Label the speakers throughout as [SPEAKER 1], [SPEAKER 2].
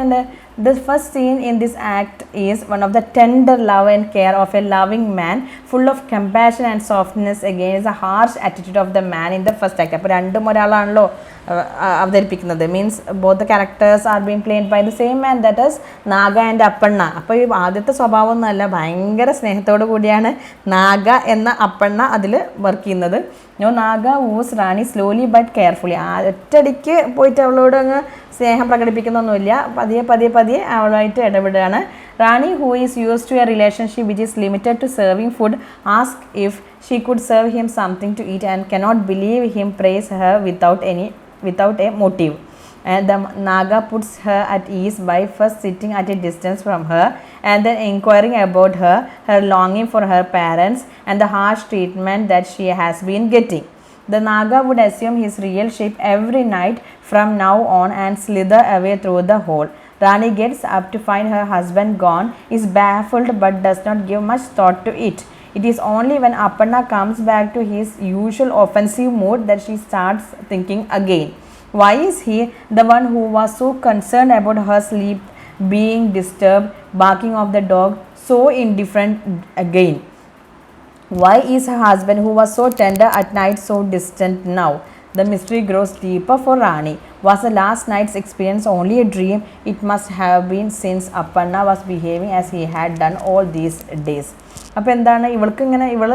[SPEAKER 1] And the first scene in this act is one of the tender love and care of a loving man, full of compassion and softness against the harsh attitude of the man in the first act. അപ്പോൾ രണ്ടും ഒരാളാണല്ലോ അവതരിപ്പിക്കുന്നത്. Means both the characters are being played by the same man, that is Naga and Appanna. അപ്പോൾ ഈ ആദ്യത്തെ സ്വഭാവമൊന്നുമല്ല, ഭയങ്കര സ്നേഹത്തോടു കൂടിയാണ് നാഗ എന്ന അപ്പണ്ണ അതിൽ വർക്ക് ചെയ്യുന്നത്. Naga woos Rani slowly but carefully. ഒറ്റയടിക്ക് പോയിട്ട് അവളോട് അങ്ങ് സ്നേഹം പ്രകടിപ്പിക്കുന്നൊന്നുമില്ല, പതിയെ അവളുമായിട്ട് ഇടപെടുകയാണ്. Rani, who is used to a relationship which is limited to serving food, ask if she could serve him something to eat and cannot believe him praise her without a motive. And the Naga puts her at ease by first sitting at a distance from her and then inquiring about her longing for her parents and the harsh treatment that she has been getting. The Naga would assume his real shape every night from now on and slither away through the hole. Rani gets up to find her husband gone, is baffled but does not give much thought to it. It is only when Appanna comes back to his usual offensive mood that she starts thinking again. Why is he, the one who was so concerned about her sleep being disturbed, barking of the dog, so indifferent again? Why is her husband, who was so tender at night, so distant now? The mystery grows deeper for Rani. Was the last night's experience only a dream? It must have been, since Appanna was behaving as he had done all these days. അപ്പോൾ എന്താണ് ഇവൾക്ക് ഇങ്ങനെ ഇവൾ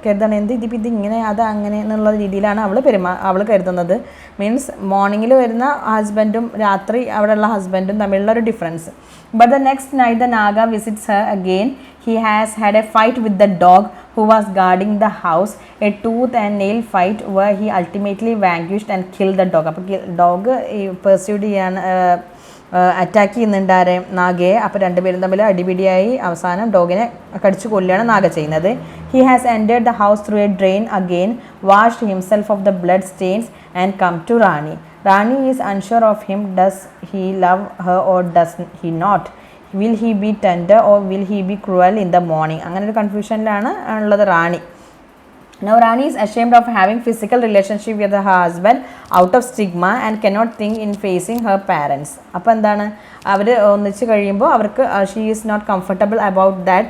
[SPEAKER 1] കരുതാണ് ഇതിങ്ങനെ അത് അങ്ങനെ എന്നുള്ള രീതിയിലാണ് അവൾ കരുതുന്നത്. മീൻസ് മോർണിംഗിൽ വരുന്ന ഹസ്ബൻഡും രാത്രി അവിടെയുള്ള ഹസ്ബൻഡും തമ്മിലുള്ള ഒരു difference. But the next night the Naga visits Har again. He has had A fight with the dog who was guarding the house, a tooth and nail fight where he ultimately vanquished and killed the dog. അപ്പോൾ dog pursued ചെയ്യാൻ attack ചെയ്യുന്നുണ്ടാരെ നാഗയെ. അപ്പോൾ രണ്ടുപേരും തമ്മിൽ അടിപിടിയായി അവസാനം ഡോഗിനെ കടിച്ചു കൊല്ലുകയാണ് നാഗ ചെയ്യുന്നത്. He has entered the house through a drain again, washed himself off the blood stains and come to Rani. Rani is unsure of him. Does he love her or does he not? Will he be tender or will he be cruel in the morning? അങ്ങനെ ഒരു കൺഫ്യൂഷനിലാണ് ഉള്ളത് റാണി. Now Rani is ashamed of having physical relationship with her husband out of stigma and cannot think in facing her parents. അപ്പോൾ എന്താണ് അവർ ഒന്നിച്ച് കഴിയുമ്പോൾ അവർക്ക് she is not comfortable about that.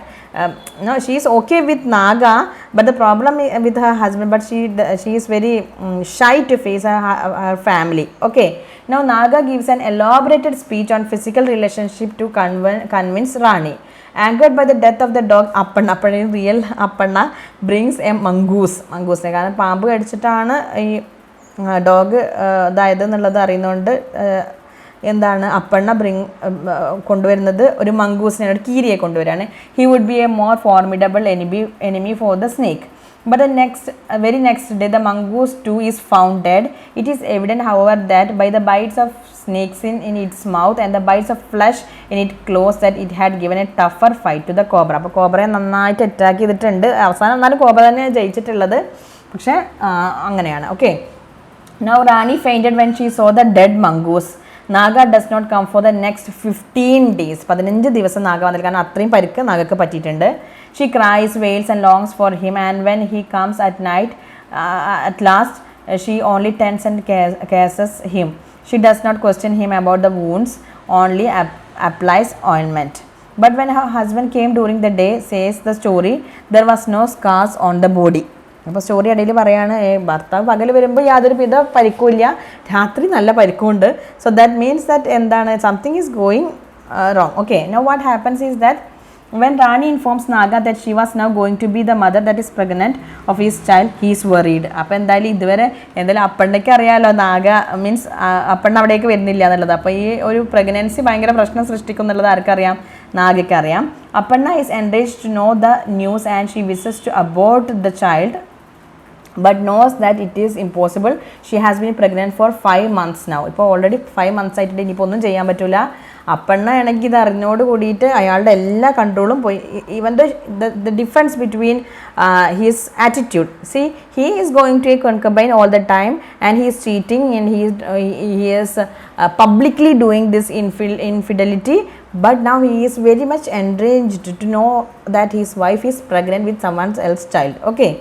[SPEAKER 1] No, she is okay with Naga, but the problem with her husband, but she is very shy to face her family. Okay. Now Naga gives an elaborated speech on physical relationship to convince Rani. Angered by the death of the dog, Appanna, real Appanna, brings a mongoose. കാരണം പാമ്പ് കടിച്ചിട്ടാണ് ഈ dog അതായത് എന്നുള്ളത് അറിയുന്നതുകൊണ്ട് എന്താണ് അപ്പണ്ണ കൊണ്ടുവരുന്നത് ഒരു മംഗൂസിനെ, ഒരു കീരിയെ കൊണ്ടുവരാണ്. He would be a more formidable enemy for the snake. But the very next day, the mongoose too is found dead. It is evident, however, that by the bites of snakes in its mouth and the bites of flesh in its claws that it had given a tougher fight to the cobra. അപ്പോൾ കോബ്രയെ നന്നായിട്ട് attack ചെയ്തിട്ടുണ്ട്. അവസാനം എന്നാലും cobra തന്നെ ജയിച്ചിട്ടുള്ളത്, പക്ഷേ അങ്ങനെയാണ്. Okay. Now Rani fainted when she saw the dead mongoose. Naga does not come for the next 15 days. 15 ദിവസം നാഗ വന്നില്ല, കാരണം അത്രയും പരിക്ക് നാഗക്ക് പറ്റിയിട്ടുണ്ട്. She cries, wails and longs for him, and when he comes at night, at last, she only tends and caresses him. She does not question him about the wounds, only applies ointment. But when her husband came during the day, says the story, there was no scars on the body. അപ്പോൾ story ഇടയിൽ പറയാണ്, ഭർത്താവ് പകൽ വരുമ്പോൾ യാതൊരു വിധ പരിക്കുമില്ല, രാത്രി നല്ല പരിക്കുമുണ്ട്. സോ ദാറ്റ് മീൻസ് ദാറ്റ് എന്താണ്, something is going wrong. Okay, now what happens is that when Rani informs Naga that she was now going to be the mother that is pregnant of his child, he is worried. അപ്പോൾ എന്തായാലും ഇതുവരെ എന്തായാലും അപ്പണ്ണയ്ക്ക് അറിയാമല്ലോ നാഗ means Appanna അവിടേക്ക് വരുന്നില്ല എന്നുള്ളത്. അപ്പോൾ ഈ ഒരു പ്രഗ്നൻസി ഭയങ്കര പ്രശ്നം സൃഷ്ടിക്കും എന്നുള്ളത് ആർക്കറിയാം? നാഗയ്ക്ക് അറിയാം. Appanna is enraged to know the news and she wishes to abort the child, but knows that it is impossible. She has been pregnant for 5 months now. ഇപ്പോൾ ഓൾറെഡി 5 months ആയിട്ട് ഇനിയിപ്പോൾ ഒന്നും ചെയ്യാൻ പറ്റില്ല. അപ്പണ്ണ ആണെങ്കിൽ ഇത് അറിഞ്ഞോട് കൂടിയിട്ട് അയാളുടെ എല്ലാ കൺട്രോളും പോയി. Even the difference between his attitude. See, he is going to a concubine all the time and he is cheating and he is publicly doing this infidelity, but now he is very much enraged to know that his wife is pregnant with someone else's child. Okay.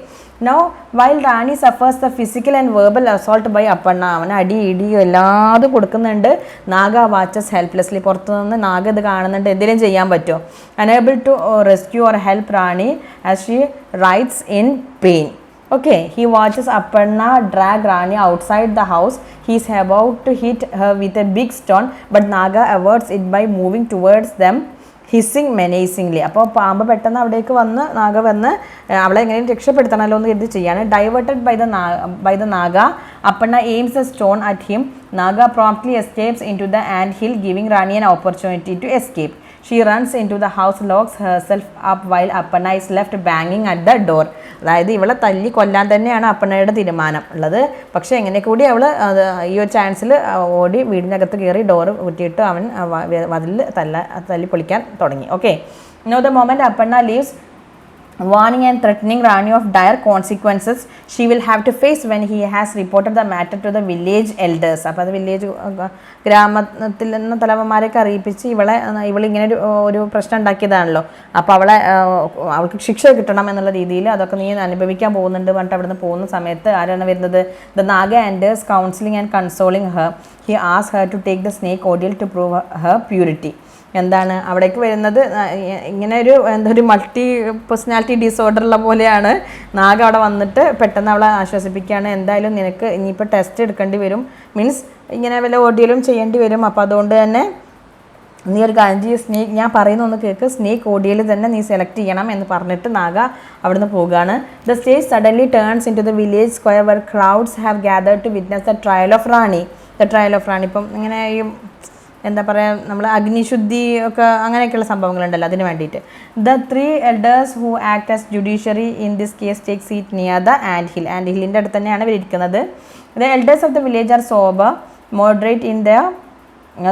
[SPEAKER 1] Now, while Rani suffers the physical and verbal assault by Aparna, അവന് അടി ഇടി എല്ലാതും കൊടുക്കുന്നുണ്ട്. നാഗ watches helplessly, പുറത്തു നിന്ന് നാഗ ഇത് കാണുന്നുണ്ട്, എന്തെങ്കിലും ചെയ്യാൻ പറ്റുമോ? Unable to rescue or help Rani as she writhes in pain. Okay, he watches Aparna drag Rani outside the house. He is about to hit her with a big stone, but Naga averts it by moving towards them, hissing മെനേസിംഗ്ലി. അപ്പോൾ പാമ്പ് പെട്ടെന്ന് അവിടേക്ക് വന്ന് നാഗ വന്ന് അവളെ എങ്ങനെയും രക്ഷപ്പെടുത്തണമല്ലോ എന്ന് കരുതി ചെയ്യാണ്. Diverted by the Naga, Appanna aims a stone at him. Naga promptly escapes into the ant hill, giving Rani an opportunity to escape. She runs into the house, locks herself up while Aparna is left banging at the door. അതായത് ഇവളെ തല്ലി കൊല്ലാൻ തന്നെയാണ് അപ്പണ്ണയുടെ തീരുമാനം ഉള്ളത്. പക്ഷേ എങ്ങനെ കൂടി അവൾ ഈ ഒരു ചാൻസിൽ ഓടി വീടിനകത്ത് കയറി ഡോറ് കുറ്റിയിട്ട് അവൻ അതിൽ തല്ലി പൊളിക്കാൻ തുടങ്ങി. Okay, know the moment Appanna leaves warning and threatening Rani of dire consequences she will have to face when he has reported the matter to the village elders. അപ്പോൾ അത് വില്ലേജ് ഗ്രാമത്തിൽ നിന്ന് തലവന്മാരെയൊക്കെ അറിയിപ്പിച്ച് ഇവളിങ്ങനെ ഒരു പ്രശ്നം ഉണ്ടാക്കിയതാണല്ലോ, അപ്പോൾ അവൾക്ക് ശിക്ഷ കിട്ടണം എന്നുള്ള രീതിയിൽ അതൊക്കെ നീ അനുഭവിക്കാൻ പോകുന്നുണ്ട് പറഞ്ഞിട്ട് അവിടുന്ന് പോകുന്ന സമയത്ത് ആരാണ് വരുന്നത്? The Naga enters counselling and consoling her. He ask her to take the snake ordeal to prove her purity. എന്താണ് അവിടേക്ക് വരുന്നത്? ഇങ്ങനെ ഒരു മൾട്ടി പേഴ്സണാലിറ്റി ഡിസോർഡറുള്ള പോലെയാണ്. നാഗ അവിടെ വന്നിട്ട് പെട്ടെന്ന് അവളെ ആശ്വസിപ്പിക്കുകയാണ്. എന്തായാലും നിനക്ക് ഇനിയിപ്പോൾ ടെസ്റ്റ് എടുക്കേണ്ടി വരും, മീൻസ് ഇങ്ങനെ വല്ല ഓഡിയലും ചെയ്യേണ്ടി വരും. അപ്പോൾ അതുകൊണ്ട് തന്നെ നീ ഒരു കാഞ്ചി സ്നേക്ക്, ഞാൻ പറയുന്ന ഒന്ന് കേൾക്ക്, സ്നേക്ക് ഓഡിയൽ തന്നെ നീ സെലക്ട് ചെയ്യണം എന്ന് പറഞ്ഞിട്ട് നാഗ അവിടുന്ന് പോവുകയാണ്. The stage suddenly turns into the village square where crowds have gathered to witness the trial of Rani. ഇപ്പം ഇങ്ങനെ ഈ എന്താ പറയുക, നമ്മൾ അഗ്നിശുദ്ധി ഒക്കെ അങ്ങനെയൊക്കെയുള്ള സംഭവങ്ങളുണ്ടല്ലോ, അതിന് വേണ്ടിയിട്ട്. The 3 elders who act as judiciary in this case take seat near the anthill. And അടുത്ത് തന്നെയാണ് ഇവരിയ്ക്കുന്നത്. The elders of the village are sober, moderate in their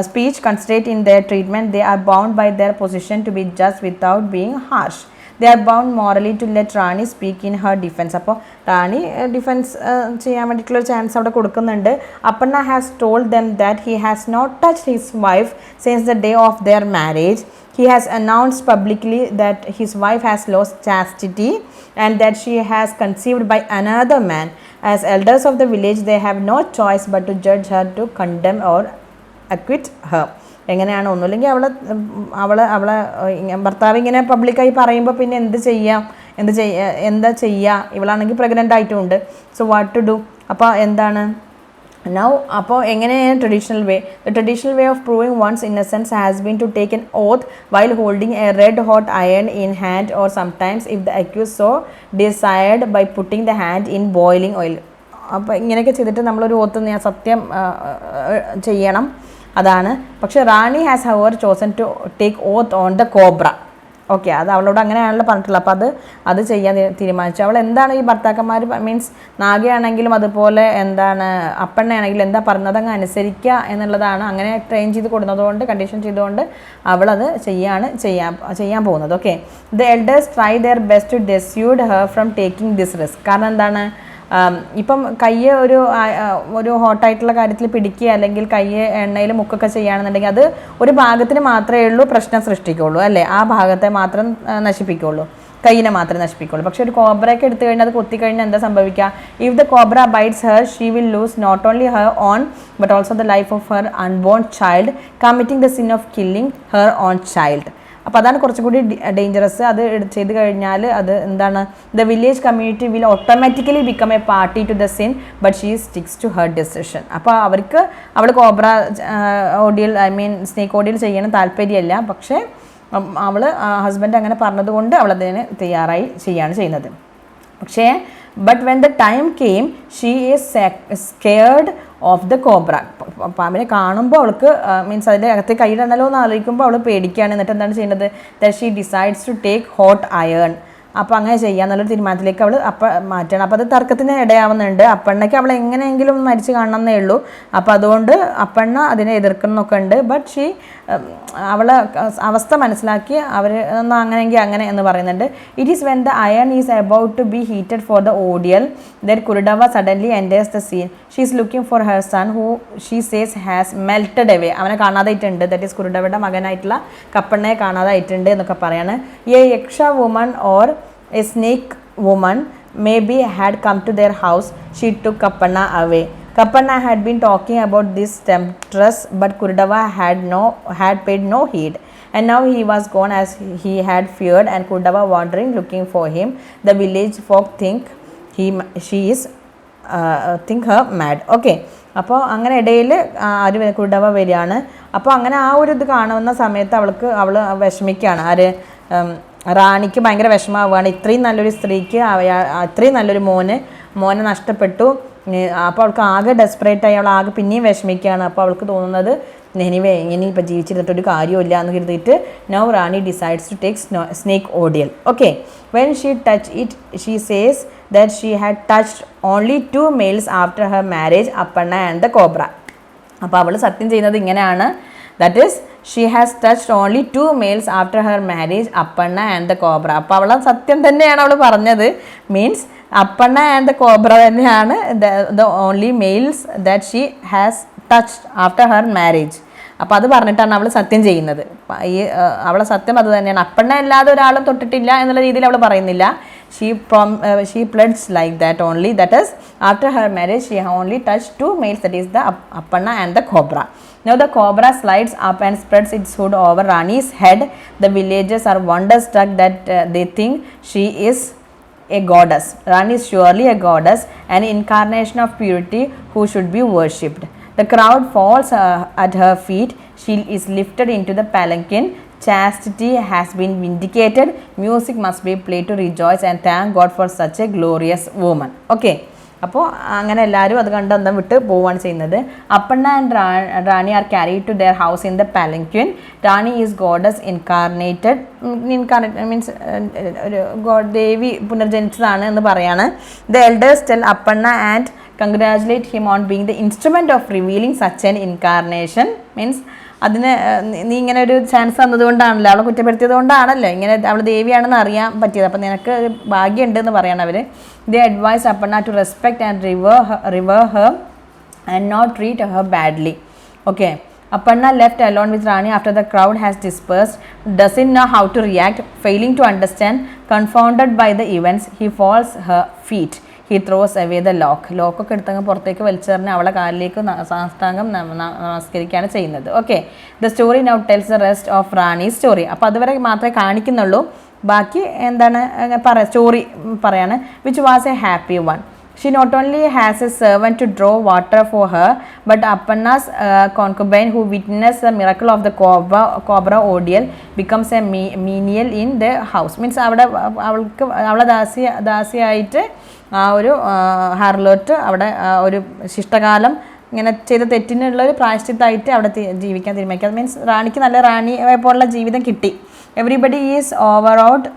[SPEAKER 1] speech, considerate in their treatment. They are bound by their position to be just without being harsh. They are bound morally to let Rani speak in her defense. അപ്പോൾ റാണി defence ചെയ്യാൻ വേണ്ടിയിട്ടുള്ളൊരു chance അവിടെ കൊടുക്കുന്നുണ്ട്. Appanna has told them that he has not touched his wife since the day of their marriage. He has announced publicly that his wife has lost chastity and that she has conceived by another man. As elders of the village, they have no choice but to judge her, to condemn or acquit her. എങ്ങനെയാണ്? ഒന്നുമില്ലെങ്കിൽ അവളെ ഭർത്താവ് ഇങ്ങനെ പബ്ലിക്കായി പറയുമ്പോൾ പിന്നെ എന്താ ചെയ്യുക? ഇവളാണെങ്കിൽ പ്രഗ്നൻ്റ് ആയിട്ടുമുണ്ട്. So what to do? അപ്പോൾ എന്താണ് നൗ? അപ്പോൾ എങ്ങനെയാണ് traditional way? The traditional way of proving one's innocence has been to take an oath while holding a red hot iron in hand or sometimes if the accused so decide by putting the hand in boiling oil. അപ്പോൾ ഇങ്ങനെയൊക്കെ ചെയ്തിട്ട് നമ്മളൊരു oath സത്യം ചെയ്യണം, അതാണ്. പക്ഷെ Rani has her chosen to take oath on the cobra. Okay, അത് അവളോട് അങ്ങനെയാണല്ലോ പറഞ്ഞിട്ടുള്ളത്. അപ്പോൾ അത് ചെയ്യാൻ തീരുമാനിച്ചു. അവൾ എന്താണ് ഈ ഭർത്താക്കന്മാർ, മീൻസ് നാഗയാണെങ്കിലും അതുപോലെ എന്താണ് അപ്പണ്ണയാണെങ്കിലും എന്താ പറഞ്ഞത് അങ്ങ് അനുസരിക്കുക എന്നുള്ളതാണ്. അങ്ങനെ ട്രെയിൻ ചെയ്ത് കൊടുക്കുന്നതുകൊണ്ട്, കണ്ടീഷൻ ചെയ്തുകൊണ്ട് അവളത് ചെയ്യാൻ പോകുന്നത്. Okay, the elders try their best to dissuade her from taking this risk. കാരണം എന്താണ്, ഇപ്പം കയ്യ് ഒരു ഹോട്ടായിട്ടുള്ള കാര്യത്തിൽ പിടിക്കുക, അല്ലെങ്കിൽ കയ്യ് എണ്ണയിൽ മുക്കൊക്കെ ചെയ്യുകയാണെന്നുണ്ടെങ്കിൽ അത് ഒരു ഭാഗത്തിന് മാത്രമേ ഉള്ളൂ പ്രശ്നം സൃഷ്ടിക്കുള്ളൂ, അല്ലേ? ആ ഭാഗത്തെ മാത്രം നശിപ്പിക്കുള്ളൂ, കയ്യിനെ മാത്രമേ നശിപ്പിക്കുള്ളൂ. പക്ഷെ ഒരു കോബ്രയൊക്കെ എടുത്തു കഴിഞ്ഞാൽ അത് കൊത്തിക്കഴിഞ്ഞാൽ എന്താ സംഭവിക്കുക? If the cobra bites her, she will lose not only her own but also the life of her unborn child, committing the sin of killing her own child. അപ്പോൾ അതാണ് കുറച്ചും കൂടി ഡേഞ്ചറസ്. അത് ചെയ്ത് കഴിഞ്ഞാൽ അത് എന്താണ്, the village community will automatically become a party to the sin but she sticks to her decision. അപ്പോൾ അവൾ കോബ്ര ഓഡിയൽ, സ്നേക്ക് ഓഡിയൽ ചെയ്യണം താല്പര്യമല്ല, പക്ഷേ അവൾ ഹസ്ബൻഡ് അങ്ങനെ പറഞ്ഞതുകൊണ്ട് അവളതിന് ചെയ്യാണ് ചെയ്യുന്നത്. പക്ഷേ but when the time came she is scared of the cobra. പാമ്പിനെ കാണുമ്പോൾ അവൾക്ക് അതിൻ്റെ അകത്ത് കൈയിടണല്ലോ എന്ന് ആലോചിക്കുമ്പോൾ അവൾ പേടിക്കുകയാണ്. എന്നിട്ട് എന്താണ് ചെയ്യുന്നത്? That she decides to take hot iron. അപ്പോൾ അങ്ങനെ ചെയ്യാന്നുള്ളൊരു തീരുമാനത്തിലേക്ക് അവൾ മാറ്റണം. അപ്പോൾ അത് തർക്കത്തിന് ഇടയാവുന്നുണ്ട്. അപ്പണ്ണയ്ക്ക് അവൾ എങ്ങനെയെങ്കിലും മരിച്ച് കാണണമെന്നേ ഉള്ളൂ. അപ്പോൾ അതുകൊണ്ട് അപ്പണ്ണ അതിനെ എതിർക്കുന്നൊക്കെ ഉണ്ട്. ബട്ട് അവളെ അവസ്ഥ മനസ്സിലാക്കി അവർ എന്നാൽ അങ്ങനെയെങ്കിൽ അങ്ങനെ എന്ന് പറയുന്നുണ്ട്. It is when the iron is about to be heated for the ordeal that Kurudavva suddenly enters the scene. She is looking for her son who she says has melted away. അവനെ കാണാതായിട്ടുണ്ട്. ദറ്റ് ഈസ് കുരുഡവയുടെ മകനായിട്ടുള്ള കപ്പണ്ണയെ കാണാതായിട്ടുണ്ട് എന്നൊക്കെ പറയാണ്. A yaksha woman or a snake woman maybe had come to their house, she took Kappanna away. Kappanna had been talking about this temptress, but Kurdava had paid no heed. And now he was gone as he had feared, and Kurdava wandering looking for him. The village folk think think her mad. Okay. അപ്പോൾ അങ്ങനെ ഇടയിൽ ആര് കുർഡവ വരികയാണ്. അപ്പോൾ അങ്ങനെ ആ ഒരു ഇത് കാണുന്ന സമയത്ത് അവൾ വിഷമിക്കുകയാണ്. ആര് റാണിക്ക് ഭയങ്കര വിഷമമാവുകയാണ്. ഇത്രയും നല്ലൊരു സ്ത്രീക്ക് ഇത്രയും നല്ലൊരു മോനെ നഷ്ടപ്പെട്ടു. അപ്പോൾ അവൾക്ക് ആകെ ഡെസ്പറേറ്റായി അവൾ ആകെ പിന്നെയും വിഷമിക്കുകയാണ്. അപ്പോൾ അവൾക്ക് തോന്നുന്നത് ഇനിയിപ്പോൾ ജീവിച്ചിരുന്നിട്ടൊരു കാര്യമില്ല എന്ന് കരുതിയിട്ട് now Rani decides to take snake ordeal. Okay, when she touch it she says that she had touched only 2 males after her marriage, Appanna and the cobra. അപ്പോൾ അവൾ സത്യം ചെയ്യുന്നത് ഇങ്ങനെയാണ്, that is she has touched only 2 males after her marriage, Appanna and the cobra. അപ്പോൾ അവൾ സത്യം തന്നെയാണ് അവൾ പറഞ്ഞത്. Means Appanna and the cobra തന്നെയാണ് the only males that she has touched after her marriage. അപ്പോൾ അത് പറഞ്ഞിട്ടാണ് അവൾ സത്യം ചെയ്യുന്നത്. അവളെ സത്യം അത് തന്നെയാണ്. അപ്പണ്ണ അല്ലാതെ ഒരാളും തൊട്ടിട്ടില്ല എന്നുള്ള രീതിയിൽ അവൾ പറയുന്നില്ല. She pledged like that only, that is after her marriage she only touched 2 males, that is the Appanna and the cobra. Now the cobra slides up and spreads its hood over Rani's head. The villagers are wonderstruck that they think she is a goddess. Rani is surely a goddess, an incarnation of purity who should be worshipped. The crowd falls at her feet. She is lifted into the palanquin. Chastity has been vindicated. Music must be played to rejoice and thank God for such a glorious woman. Okay. അപ്പോൾ അങ്ങനെ എല്ലാവരും അത് കണ്ട് അന്തം വിട്ട് പോവുകയാണ് ചെയ്യുന്നത്. Appanna and Rani are carried to their house in the palanquin. Rani is goddess incarnated means ഒരു ഗോഡ് ദേവി പുനർജനിച്ചതാണ് എന്ന് പറയാണ്. The elders tell Appanna and congratulate him on being the instrument of revealing such an incarnation. Means അതിന് നീ ഇങ്ങനെ ഒരു ചാൻസ് തന്നതുകൊണ്ടാണല്ലോ, അവളെ കുറ്റപ്പെടുത്തിയത് കൊണ്ടാണല്ലോ ഇങ്ങനെ അവൾ ദേവിയാണെന്ന് അറിയാൻ പറ്റിയത്. അപ്പം നിനക്ക് ഭാഗ്യമുണ്ട് എന്ന് പറയണം അവർ. They advise Appanna to respect and revere her and not treat her badly. Okay, Appanna left alone with Rani after the crowd has dispersed, doesn't know how to react, failing to understand, confounded by the events, he falls her feet. He throws away the lock. ലോക്കൊക്കെ എടുത്തങ്ങ് പുറത്തേക്ക് വലിച്ചെറിഞ്ഞ് അവളെ കാലിലേക്ക് സാഷ്ടാംഗം നമസ്കരിക്കുകയാണ് ചെയ്യുന്നത്. Okay, the story now tells the rest of Rani story. അപ്പോൾ അതുവരെ മാത്രമേ കാണിക്കുന്നുള്ളൂ. ബാക്കി എന്താണ് സ്റ്റോറി പറയാണ്. Which was A happy one. She not only has a servant to draw water for her, but Appanna's concubine, who witnessed the miracle of the cobra ordeal, becomes a menial in the house. Means അവളെ ദാസിയായിട്ട് ആ ഒരു ഹാർലോട്ട് അവിടെ ഒരു ശിഷ്ടകാലം ഇങ്ങനെ ചെയ്ത തെറ്റിനുള്ളൊരു പ്രായശ്ചിത്തമായിട്ട് അവിടെ ജീവിക്കാൻ തീരുമാനിക്കുക. മീൻസ് റാണിക്ക് നല്ല റാണിയെ പോലുള്ള ജീവിതം കിട്ടി. Everybody is overawed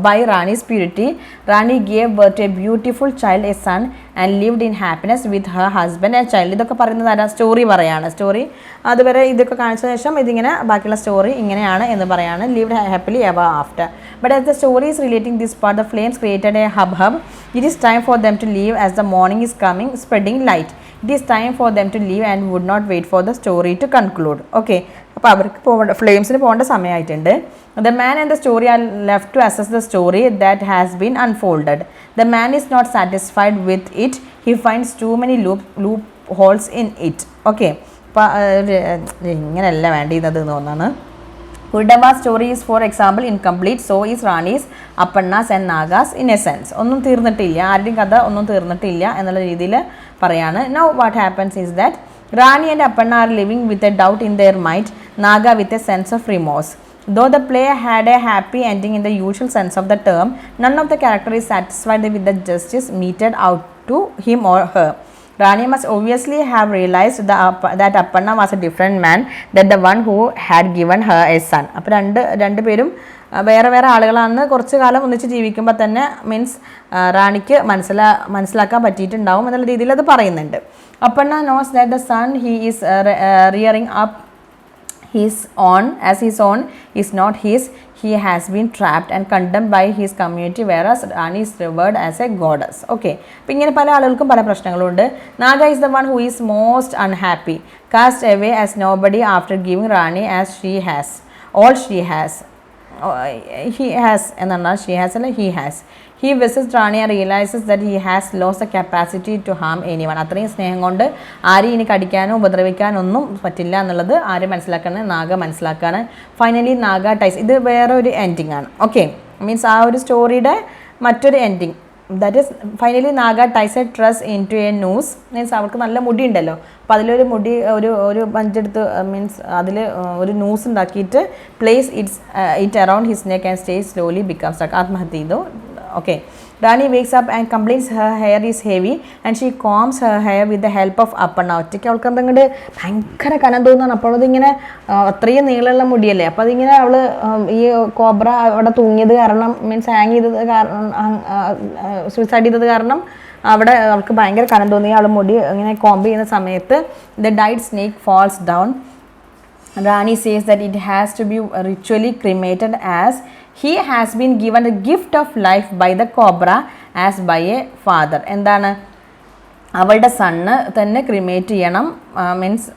[SPEAKER 1] by Rani's purity. Rani gave birth to a beautiful child, a son, and lived in happiness with her husband and child. ഇതൊക്കെ പറയുന്നത് ആരാ? സ്റ്റോറി പറയാണ്. സ്റ്റോറി അതുവരെ ഇതൊക്കെ കാണിച്ച ശേഷം ഇതിങ്ങനെ ബാക്കിയുള്ള സ്റ്റോറി ഇങ്ങനെയാണ് എന്ന് പറയാണ്. lived happily ever after. But as the story is relating this part, the flames created a hubbub. It is time for them to leave as the morning is coming, spreading light. It is time for them to leave and would not wait for the story to conclude. Okay, അപ്പോൾ അവർക്ക് ഫ്ലെയിംസിന് പോകേണ്ട സമയമായിട്ടുണ്ട്. The man and the story are left to assess the story that has been unfolded. The man is not satisfied with it. He finds too many loopholes in it. Okay, അപ്പോൾ ഇങ്ങനെയല്ല വേണ്ടിയിരുന്നത് എന്ന് തോന്നുന്നു. Kurdava's story is, for example, incomplete. So is Rani's, Appanna's and Naga's in a sense. ഒന്നും തീർന്നിട്ടില്ല, ആരുടെയും കഥ ഒന്നും തീർന്നിട്ടില്ല എന്നുള്ള രീതിയിൽ പറയാണ്. Now what happens is that Rani and Appanna are living with a doubt in their mind, Naga with a sense of remorse. Though the play had a happy ending in the usual sense of the term, none of the character is satisfied with the justice meted out to him or her. Rani must obviously have realized that Appanna was a different man than the one who had given her a son. അപ്പോൾ രണ്ടുപേരും വേറെ വേറെ ആളുകളാണെന്ന് കുറച്ച് കാലം ഒന്നിച്ച് ജീവിക്കുമ്പോൾ തന്നെ means റാണിക്ക് മനസ്സിലാക്കാൻ പറ്റിയിട്ടുണ്ടാവും എന്നുള്ള രീതിയിൽ അത് പറയുന്നുണ്ട്. Appanna knows that the son he is rearing up his own is not his. He has been trapped and condemned by his community, whereas Rani is revered as a goddess. Okay, അപ്പോൾ ഇങ്ങനെ പല ആളുകൾക്കും പല പ്രശ്നങ്ങളുണ്ട്. Naga is the one who is most unhappy, cast away as nobody after giving Rani as she has all she has. he has എന്നാണ് she has അല്ല he has. He visits Rani and realizes that he has lost the capacity to harm anyone. അത്രയും സ്നേഹം കൊണ്ട് ആരെയും ഇനി കടിക്കാനോ ഉപദ്രവിക്കാനോ ഒന്നും പറ്റില്ല എന്നുള്ളത് ആര് മനസ്സിലാക്കാണ്, നാഗ മനസ്സിലാക്കാണ്. ഫൈനലി നാഗ ടൈസ്, ഇത് വേറെ ഒരു എൻഡിങ് ആണ്. ഓക്കെ, മീൻസ് ആ ഒരു സ്റ്റോറിയുടെ മറ്റൊരു ending. That is finally Naga ties a tress into a noose. മീൻസ് അവൾക്ക് നല്ല മുടി ഉണ്ടല്ലോ, അപ്പോൾ അതിലൊരു മുടി ഒരു ബഞ്ചെടുത്ത് മീൻസ് അതിൽ ഒരു ന്യൂസ് ഉണ്ടാക്കിയിട്ട് place it around his neck and stay slowly become stuck. ആത്മഹത്യ ചെയ്തു. Okay, Rani wakes up and complains her hair is heavy and she combs her hair with the help of Appanna. ഒറ്റയ്ക്ക് അവൾക്ക് എന്തെങ്കിലും ഭയങ്കര കനം തോന്നുന്നു. അപ്പോൾ അതിങ്ങനെ അത്രയും നീളമുള്ള മുടിയല്ലേ, അപ്പോൾ അതിങ്ങനെ അവൾ ഈ കോബ്ര അവിടെ തൂങ്ങിയത് കാരണം, മീൻസ് ഹാങ് ചെയ്തത് കാരണം, സൂയിസൈഡ് ചെയ്തത് കാരണം അവിടെ അവൾക്ക് ഭയങ്കര കനം തോന്നി. അവൾ മുടി ഇങ്ങനെ കോംബ് ചെയ്യുന്ന സമയത്ത് the died snake falls down. Rani says that it has to be ritually cremated as he has been given a gift of life by the cobra as by a father. എന്താണ്, അവളുടെ sun തന്നെ ക്രിമേറ്റ് ചെയ്യണം, means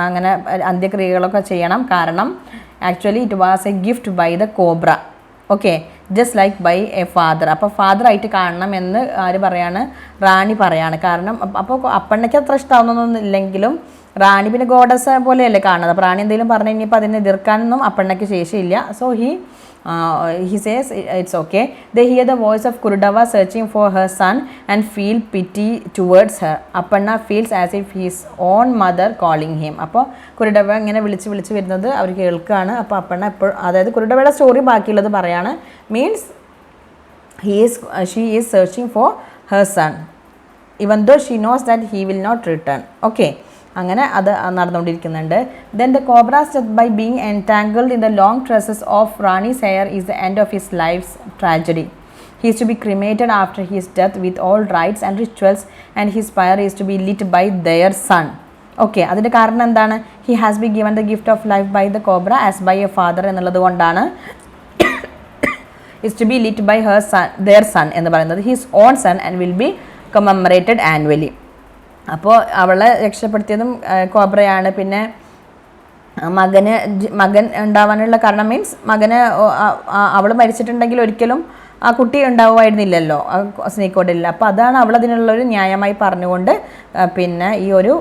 [SPEAKER 1] അങ്ങനെ അന്ത്യക്രിയകളൊക്കെ ചെയ്യണം. കാരണം actually it was a gift by the cobra. Okay, just like by a father. അപ്പോൾ ഫാദറായിട്ട് കാണണം എന്ന് ആര് പറയാണ്, റാണി പറയാണ്. കാരണം അപ്പോൾ അപ്പണ്ണയ്ക്ക് അത്ര ഇഷ്ടമാവുന്നൊന്നുമില്ലെങ്കിലും റാണി പിന്നെ ഗോഡസ് പോലെയല്ലേ കാണുന്നത്. അപ്പോൾ റാണി എന്തെങ്കിലും പറഞ്ഞു കഴിഞ്ഞപ്പോൾ അതിനെ എതിർക്കാനൊന്നും അപ്പണ്ണയ്ക്ക് ശേഷിയില്ല. So he says it's okay. They hear the voice of Kurudava searching for her son and feel pity towards her. Appanna feels as if his own mother calling him. അപ്പോൾ കുരുടവ ഇങ്ങനെ വിളിച്ച് വരുന്നത് അവർ കേൾക്കുകയാണ്. അപ്പോൾ അപ്പണ്ണ ഇപ്പോൾ, അതായത് കുരുടവയുടെ സ്റ്റോറി ബാക്കിയുള്ളത് പറയാണ്. Means she is searching for her son even though she knows that he will not return. Okay, അങ്ങനെ അത് നടന്നുകൊണ്ടിരിക്കുന്നുണ്ട്. Then the cobra's death by being entangled in the long tresses of Rani's hair is the end of his life's tragedy. He is to be cremated after his death with all rites and rituals and his pyre is to be lit by their son. Okay, അതിൻ്റെ കാരണം എന്താണ്, he has been given the gift of life by the cobra as by a father എന്നുള്ളത് കൊണ്ടാണ് is to be lit by her son, their son എന്ന് പറയുന്നത്, his own son, and will be commemorated annually. അപ്പോൾ അവളെ രക്ഷപ്പെടുത്തിയതും കോബ്രയാണ്. പിന്നെ മകൻ ഉണ്ടാവാനുള്ള കാരണം മീൻസ് മകന് അവൾ മരിച്ചിട്ടുണ്ടെങ്കിൽ ഒരിക്കലും ആ കുട്ടി ഉണ്ടാവുമായിരുന്നില്ലല്ലോ സ്നേക്ക് കോഡിൽ. അപ്പോൾ അതാണ് അവൾ അതിനുള്ളൊരു ന്യായമായി പറഞ്ഞുകൊണ്ട് പിന്നെ ഈ ഒരു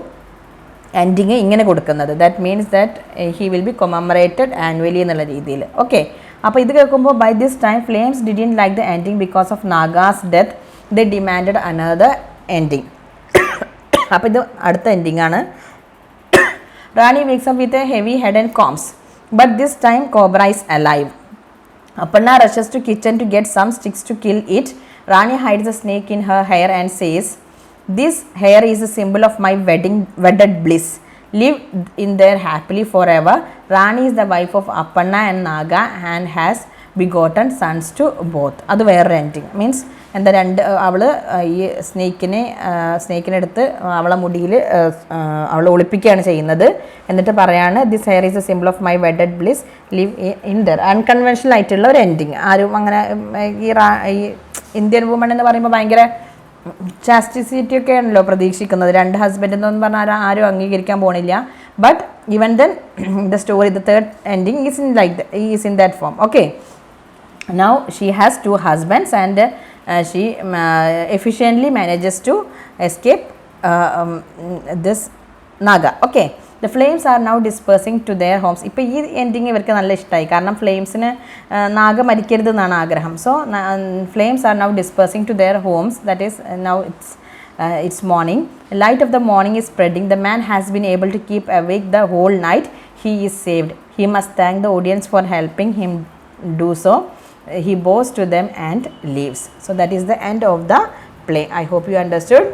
[SPEAKER 1] എൻഡിങ് ഇങ്ങനെ കൊടുക്കുന്നത്. That means that he will be commemorated annually എന്നുള്ള രീതിയിൽ. ഓക്കെ, അപ്പോൾ ഇത് കേൾക്കുമ്പോൾ by this time flames didn't like the ending because of Naga's death. They demanded another ending. അപ്പോൾ ഇത് അടുത്ത എൻഡിങ് ആണ്. റാണി wakes up with a heavy head and combs, but this time cobra is alive. Appanna rushes to kitchen to get some sticks to kill it. Rani hides the snake in her hair and says, "This hair is a symbol of my wedded bliss. Live in there happily forever." Rani is the wife of Appanna and Naga and has begotten sons to both. അത് വേറൊരു ending. Means എന്താ, അവൾ ഈ സ്നേക്കിനെ എടുത്ത് അവളെ മുടിയിൽ അവൾ ഒളിപ്പിക്കുകയാണ് ചെയ്യുന്നത്. എന്നിട്ട് പറയാണ്, this hair is A simple of my wedded bliss, live in there. Unconventional ആയിട്ടുള്ള ഒരു എൻഡിങ്. ആരും അങ്ങനെ ഈ ഇന്ത്യൻ വുമൺ എന്ന് പറയുമ്പോൾ ഭയങ്കര ചാസ്റ്റിസിറ്റി ഒക്കെ ആണല്ലോ പ്രതീക്ഷിക്കുന്നത്. 2 ഹസ്ബൻഡ് എന്നൊന്നും പറഞ്ഞാൽ ആരും അംഗീകരിക്കാൻ പോണില്ല. But even then the story, the third ending is in that form. Okay, now she has 2 husbands and she efficiently manages to escape this naga. Okay, the flames are now dispersing to their homes. ഇപ്പോൾ ഈ ending ഇവർക്ക് നല്ല ഇഷ്ടമായി. കാരണം ഫ്ലെയിംസിന് നാഗ മരിക്കരുത് എന്നാണ് ആഗ്രഹം. So flames are now dispersing to their homes. That is now it's morning. The light of the morning is spreading. The man has been able to keep awake the whole night. He is saved. He must thank the audience for helping him do so. He bows to them and leaves. So that is the end of the play. I hope you understood.